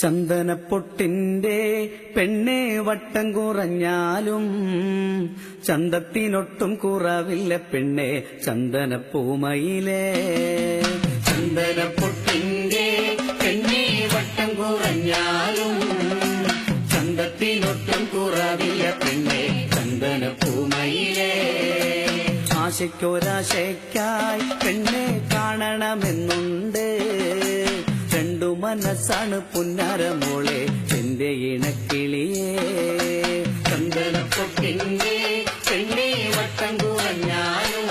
ചന്ദനപ്പൊട്ടിന്റെ പെണ്ണെ വട്ടം കുറഞ്ഞാലും ചന്തത്തിനൊട്ടും കുറവില്ല പെണ്ണെ ചന്ദനപ്പൂമയിലേ. ചന്ദനപ്പൊട്ടിന്റെ പെണ്ണെ വട്ടം കുറഞ്ഞാലും ചന്തത്തിനൊട്ടും കുറവില്ല പെണ്ണെ ചന്ദനപ്പൂമയിലേ. ആശയ്ക്കൊരാശയ്ക്കായി പെണ്ണെ കാണണമെന്നുണ്ട്, രണ്ടു മനസ്സാണ് പുന്നാരമോളെ എന്റെ ഇണക്കിളിയേ. ചന്ദനപ്പൊട്ടിന്റെ പെണ്ണെ വട്ടം കുറഞ്ഞാലും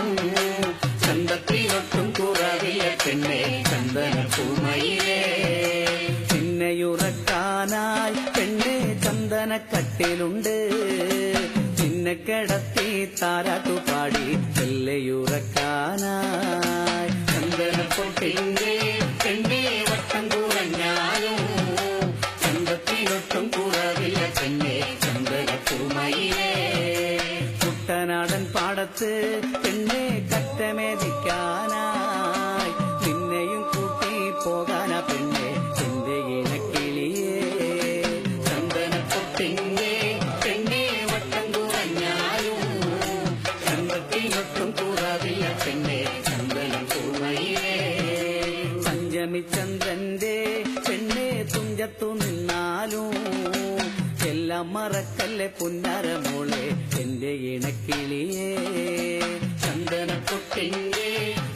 ചന്തത്തിനൊട്ടും കുറവില്ല പെണ്ണെ ചന്ദനപ്പൂമയിലേ. ചിന്നയുറക്കാനായി പെണ്ണെ ചന്ദനക്കട്ടിലുണ്ട്, ചിന്ന കിടത്തി താരാട്ടുപാടി ചെല്ലയുറക്കാനായി. ചന്ദനപ്പൊട്ടിന്റെ പെണ്ണെ വട്ടം കുറഞ്ഞാലും ചന്തത്തിനൊട്ടും കുറവില്ല പെണ്ണെ ചന്ദനപ്പൂമയിലേ. കുട്ടനാടൻ പാടത്ത് പെണ്ണെ കറ്റമേദിക്കാനായി നിന്നെയും കൂട്ടി പോകാനാ പെണ്ണെ എന്റെ ഇണക്കിളിയേ. ചന്ദനപ്പൊട്ടിന്റെ പെണ്ണെ വട്ടം കുറഞ്ഞാലും ചന്തത്തിനൊട്ടും കുറവില്ല പെണ്ണെ ചന്ദനപ്പൂമയിലേ. ചന്ദ്രന്റെ പെണ്ണെ തുഞ്ചത്തു നിന്നാലും എല്ലാം മറക്കല്ലേ പുന്നാരമോളെ എന്റെ ഇണക്കിളിയേ. ചന്ദനപ്പൊട്ടിന്റെ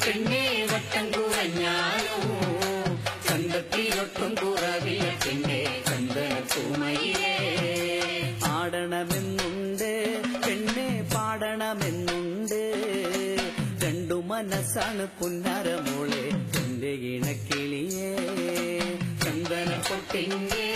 പെണ്ണെ വട്ടം കുറഞ്ഞാലും ചന്തത്തിനൊട്ടും കുറവില്ല പെണ്ണെ ചന്ദനപ്പൂമയിലേ. ആടണമെന്നുണ്ട് പെണ്ണെ പാടണമെന്നുണ്ട്, രണ്ടു മനസ്സാണ് പുന്നാരമോളെ എന്റെ ഇണക്കിളിയേ. ചന്ദനപ്പൊട്ടിന്റെ